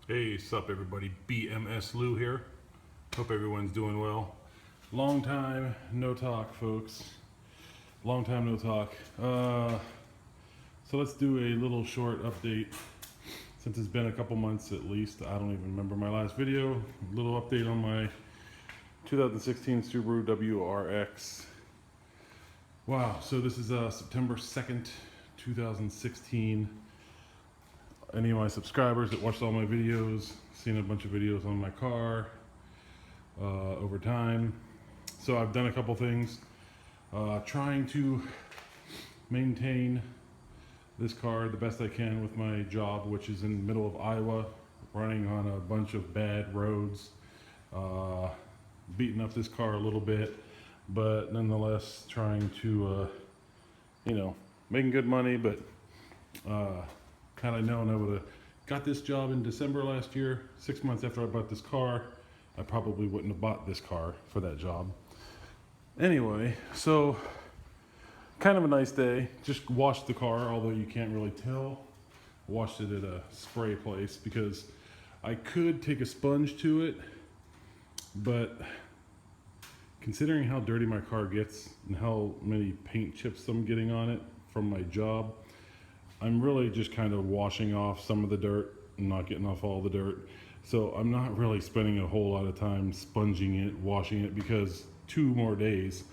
Hey, sup everybody, BMSLou here. Hope everyone's doing well. Long time no talk, folks. Long time no talk. So let's do a little short update. Since it's been a couple months at least, I don't even remember my last video. A little update on my 2016 Subaru WRX. Wow, so this is September 2nd, 2016. Any of my subscribers that watched all my videos, seen a bunch of videos on my car over time. So I've done a couple things, trying to maintain this car the best I can with my job, which is in the middle of Iowa, running on a bunch of bad roads, beating up this car a little bit, but nonetheless trying to, making good money, but had I known I would have got this job in December last year, 6 months after I bought this car, I probably wouldn't have bought this car for that job. Anyway, so kind of a nice day. Just washed the car, although you can't really tell. Washed it at a spray place because I could take a sponge to it, but considering how dirty my car gets and how many paint chips I'm getting on it from my job, I'm really just kind of washing off some of the dirt and not getting off all the dirt. So I'm not really spending a whole lot of time sponging it, washing it, because 2 more days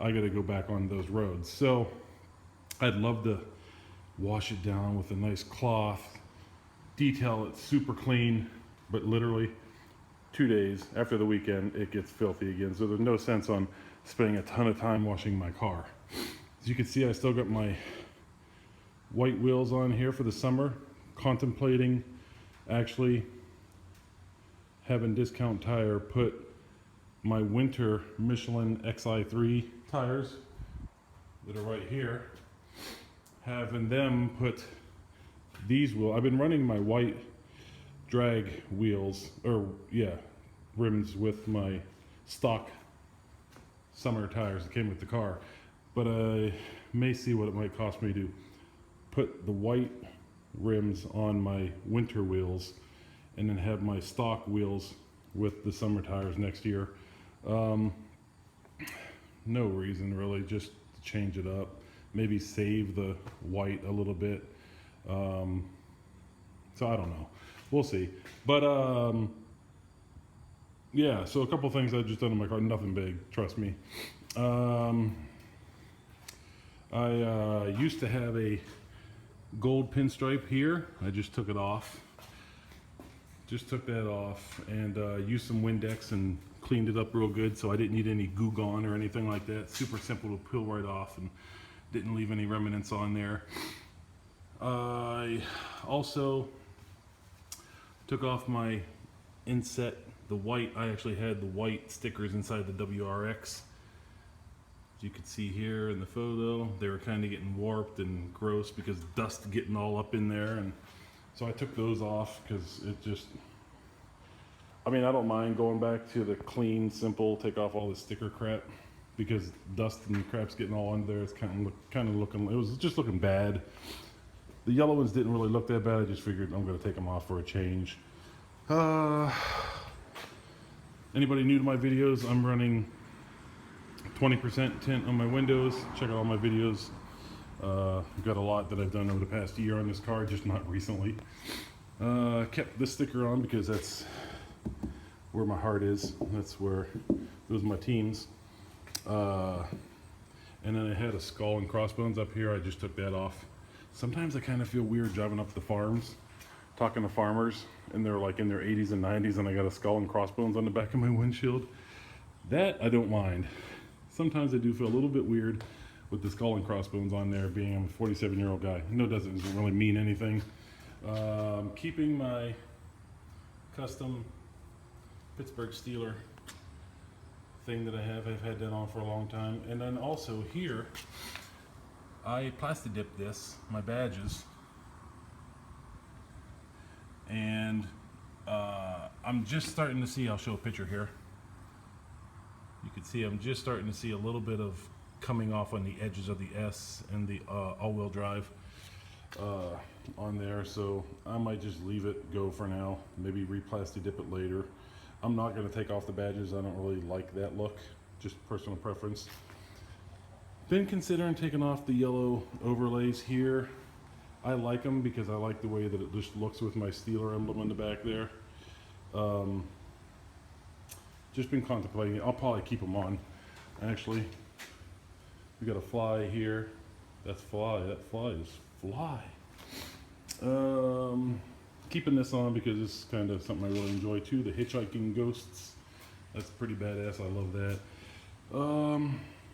I gotta go back on those roads. So I'd love to wash it down with a nice cloth, detail it super clean, but literally 2 days after the weekend it gets filthy again. So there's no sense on spending a ton of time washing my car. As you can see, I still got my white wheels on here for the summer, contemplating actually having Discount Tire put my winter Michelin XI3 tires that are right here, having them put these wheels. I've been running my white drag wheels, rims with my stock summer tires that came with the car, but I may see what it might cost me to put the white rims on my winter wheels and then have my stock wheels with the summer tires next year. No reason really, just to change it up, maybe save the white a little bit. So I don't know, we'll see. But yeah, so a couple things I've just done in my car, nothing big, trust me. I used to have a gold pinstripe here. I just took it off. Just took that off and used some Windex and cleaned it up real good, so I didn't need any Goo Gone or anything like that. Super simple to peel right off and didn't leave any remnants on there. I also took off my inset, the white. I actually had the white stickers inside the WRX. You could see here in the photo, they were kind of getting warped and gross because dust getting all up in there, and so I took those off because it just, I mean, I don't mind going back to the clean, simple, take off all the sticker crap, because dust and crap's getting all under there. It's kind of looking, it was just looking bad. The yellow ones didn't really look that bad. I just figured I'm going to take them off for a change. Anybody new to my videos, I'm running 20% tint on my windows. Check out all my videos. I've got a lot that I've done over the past year on this car, just not recently. Kept this sticker on because that's where my heart is. That's where, those are my teams. And then I had a skull and crossbones up here. I just took that off. Sometimes I kind of feel weird driving up the farms, talking to farmers, and they're like in their 80s and 90s, and I got a skull and crossbones on the back of my windshield. That I don't mind. Sometimes I do feel a little bit weird with the skull and crossbones on there, being I'm a 47-year-old guy. I know it doesn't really mean anything. Keeping my custom Pittsburgh Steeler thing that I have. I've had that on for a long time. And then also here, I plasti dipped this, my badges. And I'm just starting to see, I'll show a picture here. You can see I'm just starting to see a little bit of coming off on the edges of the S and the all-wheel drive. on there, so I might just leave it go for now. Maybe re-plasti dip it later. I'm not going to take off the badges. I don't really like that look, just personal preference. Been considering taking off the yellow overlays here. I like them because I like the way that it just looks with my Steeler emblem in the back there. Just been contemplating it. I'll probably keep them on, actually. We got a fly here. That's fly. That fly is fly. Keeping this on because this is kind of something I really enjoy too. The hitchhiking ghosts. That's pretty badass. I love that.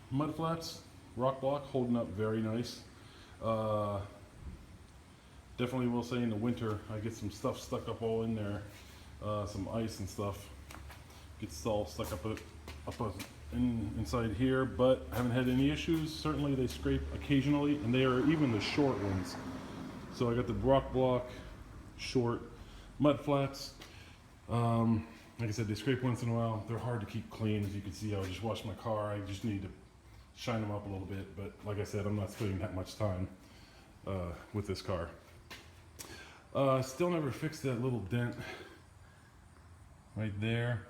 Mud flaps, rock block, holding up very nice. Definitely will say in the winter I get some stuff stuck up all in there, some ice and stuff. Gets all stuck inside here, but I haven't had any issues. Certainly they scrape occasionally, and they are even the short ones. So I got the rock block, short mud flaps. Like I said, they scrape once in a while. They're hard to keep clean. As you can see, I just washed my car. I just need to shine them up a little bit. But like I said, I'm not spending that much time with this car. Still never fixed that little dent right there.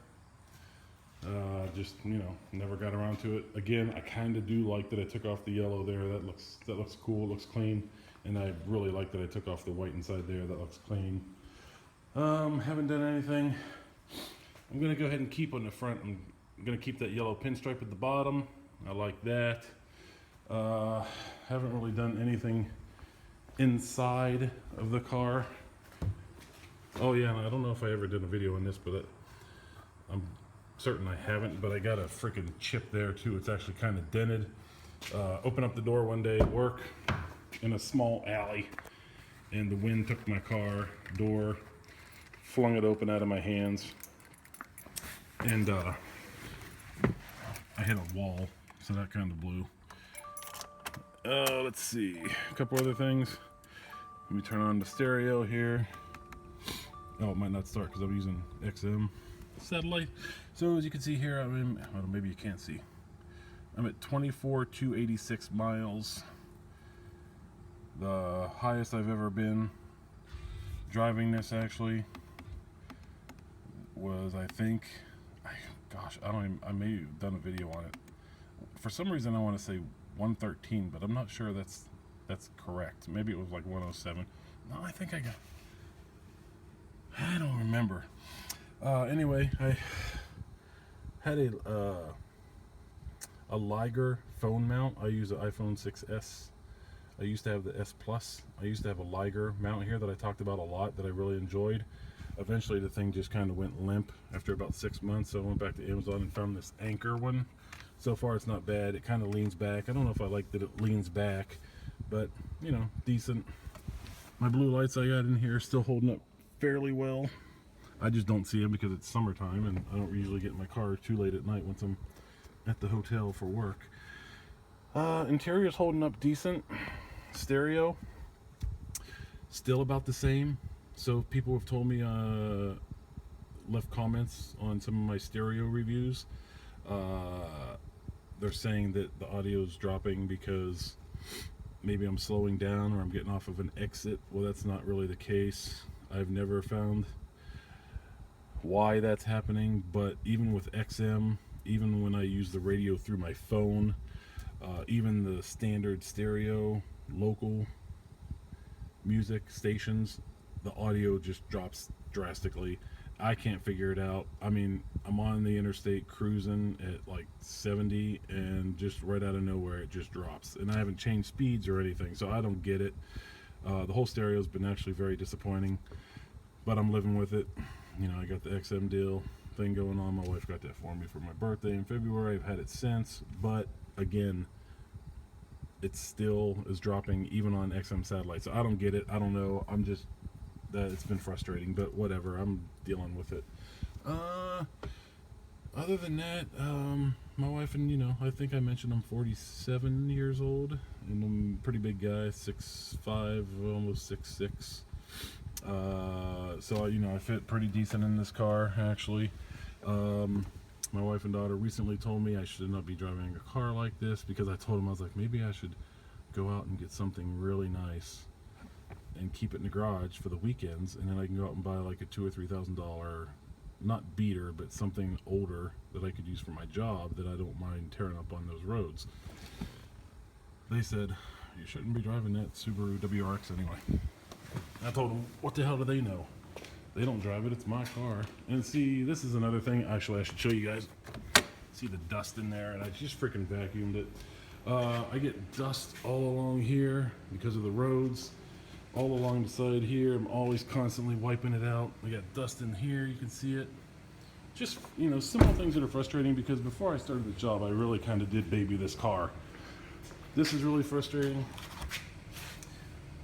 Just, you know, never got around to it. Again, I kind of do like that I took off the yellow there. That looks cool, looks clean. And I really like that I took off the white inside there. That looks clean. Haven't done anything. I'm gonna go ahead and keep on the front. I'm gonna keep that yellow pinstripe at the bottom. I like that. Haven't really done anything inside of the car. Oh yeah, and I don't know if I ever did a video on this, but I'm certain I haven't, but I got a freaking chip there too. It's actually kind of dented. Opened up the door one day at work in a small alley, and the wind took my car door, flung it open out of my hands, and I hit a wall, so that kind of blew. Let's see, a couple other things. Let me turn on the stereo here. Oh, it might not start because I'm using XM satellite. So as you can see here, well, maybe you can't see. I'm at 24,286 miles. The highest I've ever been driving this actually was, I think, I may have done a video on it. For some reason I want to say 113, but I'm not sure that's correct. Maybe it was like 107. No, I think I don't remember. Anyway, I had a Liger phone mount. I use an iPhone 6s. I used to have the S Plus. I used to have a Liger mount here that I talked about a lot that I really enjoyed. Eventually the thing just kind of went limp after about 6 months, so I went back to Amazon and found this Anchor one. So far it's not bad. It kind of leans back. I don't know if I like that it leans back, but you know, decent. My blue lights I got in here are still holding up fairly well. I just don't see them because it's summertime and I don't usually get in my car too late at night once I'm at the hotel for work. Interior's holding up decent. Stereo still about the same. So people have told me, left comments on some of my stereo reviews. They're saying that the audio is dropping because maybe I'm slowing down or I'm getting off of an exit. Well, that's not really the case. I've never found why that's happening, but even with XM, even when I use the radio through my phone, even the standard stereo local music stations, the audio just drops drastically. I can't figure it out. I mean, I'm on the interstate cruising at like 70 and just right out of nowhere it just drops, and I haven't changed speeds or anything, so I don't get it. The whole stereo's been actually very disappointing, but I'm living with it. You know, I got the XM deal thing going on. My wife got that for me for my birthday in February. I've had it since, but again, it still is dropping even on XM satellite. So I don't get it. I don't know. I'm just, it's been frustrating, but whatever. I'm dealing with it. Other than that, my wife and, you know, I think I mentioned I'm 47 years old, and I'm a pretty big guy, 6'5", almost 6'6". So, you know, I fit pretty decent in this car, actually. My wife and daughter recently told me I should not be driving a car like this, because I told them, I was like, maybe I should go out and get something really nice and keep it in the garage for the weekends, and then I can go out and buy like a $2,000 or $3,000, not beater, but something older that I could use for my job that I don't mind tearing up on those roads. They said, you shouldn't be driving that Subaru WRX anyway. I told them, what the hell do they know? They don't drive it, it's my car. And see, this is another thing, actually I should show you guys. See the dust in there, and I just freaking vacuumed it. I get dust all along here because of the roads. All along the side here, I'm always constantly wiping it out. I got dust in here, you can see it. Just, you know, simple things that are frustrating, because before I started the job, I really kind of did baby this car. This is really frustrating.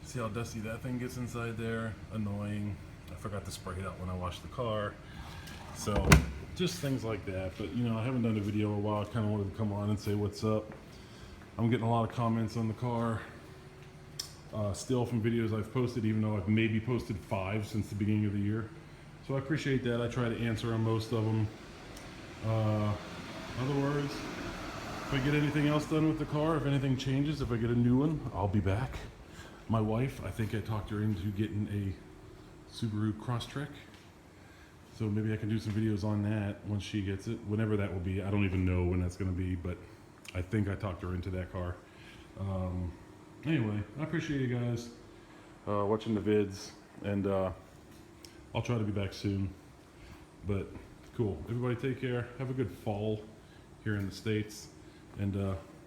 See how dusty that thing gets inside there? Annoying. I forgot to spray it out when I washed the car. So, just things like that. But, you know, I haven't done a video in a while. I kind of wanted to come on and say what's up. I'm getting a lot of comments on the car. Still from videos I've posted, even though I've maybe posted 5 since the beginning of the year. So I appreciate that. I try to answer on most of them. Other words, if I get anything else done with the car, if anything changes, if I get a new one, I'll be back. My wife, I think I talked her into getting a Subaru Crosstrek. So maybe I can do some videos on that once she gets it, whenever that will be. I don't even know when that's going to be, but I think I talked her into that car. Anyway, I appreciate you guys watching the vids, and I'll try to be back soon. But cool. Everybody take care. Have a good fall here in the States, and